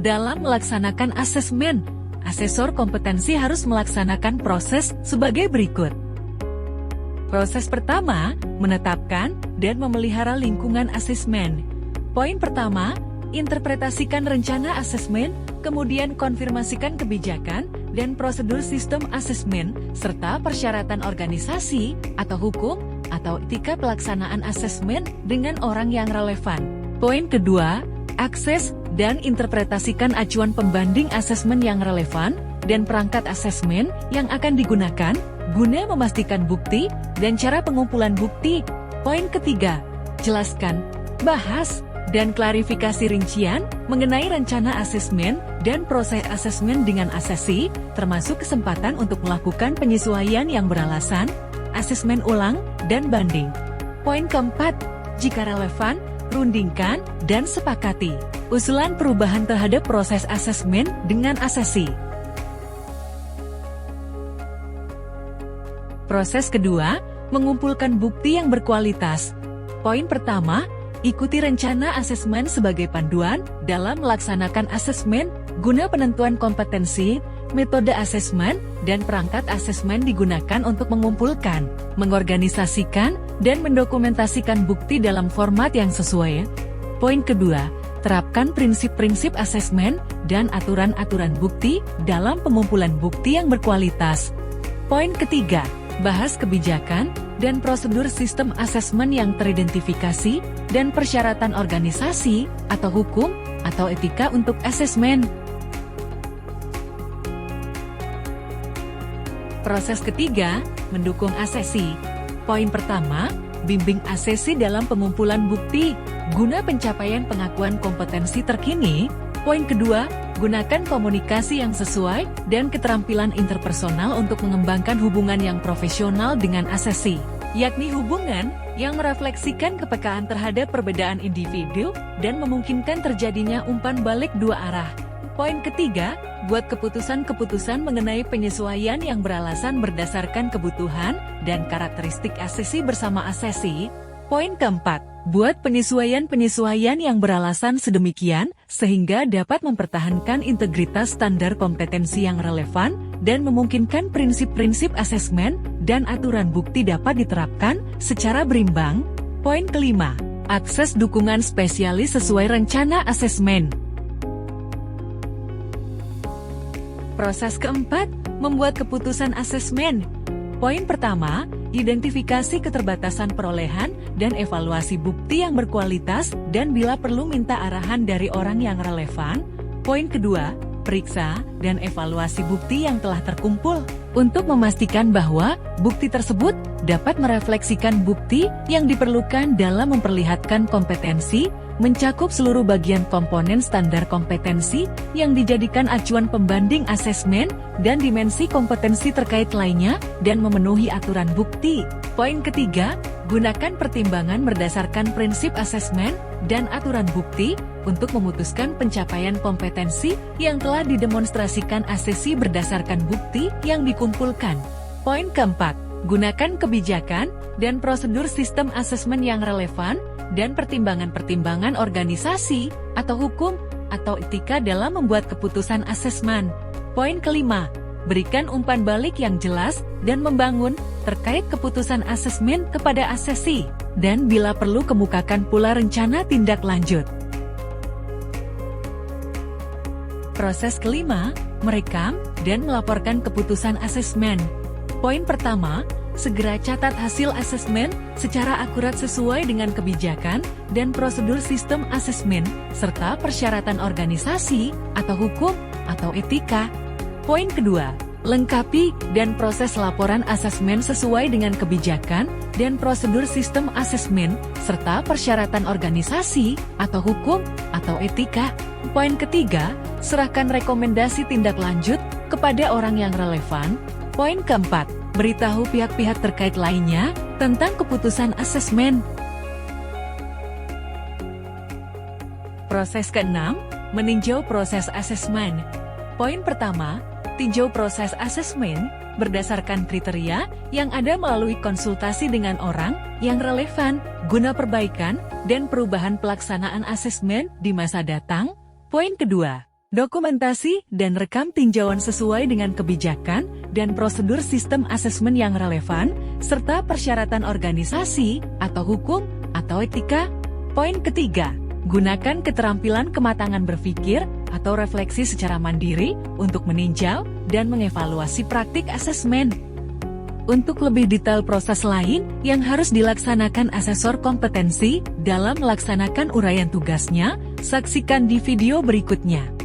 Dalam melaksanakan asesmen, asesor kompetensi harus melaksanakan proses sebagai berikut. Proses pertama, menetapkan dan memelihara lingkungan asesmen. Poin pertama, interpretasikan rencana asesmen, kemudian konfirmasikan kebijakan dan prosedur sistem asesmen, serta persyaratan organisasi atau hukum atau etika pelaksanaan asesmen dengan orang yang relevan. Poin kedua, akses dan interpretasikan acuan pembanding asesmen yang relevan dan perangkat asesmen yang akan digunakan guna memastikan bukti dan cara pengumpulan bukti. Poin ketiga, jelaskan, bahas, dan klarifikasi rincian mengenai rencana asesmen dan proses asesmen dengan asesi, termasuk kesempatan untuk melakukan penyesuaian yang beralasan, asesmen ulang, dan banding. Poin keempat, jika relevan, rundingkan dan sepakati usulan perubahan terhadap proses asesmen dengan asesi. Proses kedua, mengumpulkan bukti yang berkualitas. Poin pertama, ikuti rencana asesmen sebagai panduan dalam melaksanakan asesmen guna penentuan kompetensi, metode asesmen, dan perangkat asesmen digunakan untuk mengumpulkan, mengorganisasikan, dan mendokumentasikan bukti dalam format yang sesuai. Poin kedua, terapkan prinsip-prinsip asesmen dan aturan-aturan bukti dalam pengumpulan bukti yang berkualitas. Poin ketiga, bahas kebijakan dan prosedur sistem asesmen yang teridentifikasi dan persyaratan organisasi atau hukum atau etika untuk asesmen. Proses ketiga, mendukung asesi. Poin pertama, bimbing asesi dalam pengumpulan bukti guna pencapaian pengakuan kompetensi terkini. Poin kedua, gunakan komunikasi yang sesuai dan keterampilan interpersonal untuk mengembangkan hubungan yang profesional dengan asesi, yakni hubungan yang merefleksikan kepekaan terhadap perbedaan individu dan memungkinkan terjadinya umpan balik dua arah. Poin ketiga, buat keputusan-keputusan mengenai penyesuaian yang beralasan berdasarkan kebutuhan dan karakteristik asesi bersama asesi. Poin keempat, buat penyesuaian-penyesuaian yang beralasan sedemikian sehingga dapat mempertahankan integritas standar kompetensi yang relevan dan memungkinkan prinsip-prinsip asesmen dan aturan bukti dapat diterapkan secara berimbang. Poin kelima, akses dukungan spesialis sesuai rencana asesmen. Proses keempat, membuat keputusan asesmen. Poin pertama, identifikasi keterbatasan perolehan dan evaluasi bukti yang berkualitas dan bila perlu minta arahan dari orang yang relevan. Poin kedua, periksa dan evaluasi bukti yang telah terkumpul untuk memastikan bahwa bukti tersebut dapat merefleksikan bukti yang diperlukan dalam memperlihatkan kompetensi, mencakup seluruh bagian komponen standar kompetensi yang dijadikan acuan pembanding asesmen dan dimensi kompetensi terkait lainnya dan memenuhi aturan bukti. Poin ketiga, gunakan pertimbangan berdasarkan prinsip asesmen dan aturan bukti untuk memutuskan pencapaian kompetensi yang telah didemonstrasikan asesi berdasarkan bukti yang dikumpulkan. Poin keempat, gunakan kebijakan dan prosedur sistem asesmen yang relevan dan pertimbangan-pertimbangan organisasi atau hukum atau etika dalam membuat keputusan asesmen. Poin kelima, berikan umpan balik yang jelas dan membangun terkait keputusan asesmen kepada asesi, dan bila perlu kemukakan pula rencana tindak lanjut. Proses kelima, merekam dan melaporkan keputusan asesmen. Poin pertama, segera catat hasil asesmen secara akurat sesuai dengan kebijakan dan prosedur sistem asesmen, serta persyaratan organisasi atau hukum atau etika. Poin kedua, lengkapi dan proses laporan asesmen sesuai dengan kebijakan dan prosedur sistem asesmen, serta persyaratan organisasi atau hukum atau etika. Poin ketiga, serahkan rekomendasi tindak lanjut kepada orang yang relevan. Poin keempat, beritahu pihak-pihak terkait lainnya tentang keputusan asesmen. Proses keenam, meninjau proses asesmen. Poin pertama, tinjau proses asesmen berdasarkan kriteria yang ada melalui konsultasi dengan orang yang relevan guna perbaikan dan perubahan pelaksanaan asesmen di masa datang. Poin kedua, Dokumentasi dan rekam tinjauan sesuai dengan kebijakan dan prosedur sistem asesmen yang relevan, serta persyaratan organisasi atau hukum atau etika. Poin ketiga, gunakan keterampilan kematangan berpikir atau refleksi secara mandiri untuk meninjau dan mengevaluasi praktik asesmen. Untuk lebih detail proses lain yang harus dilaksanakan asesor kompetensi dalam melaksanakan uraian tugasnya, saksikan di video berikutnya.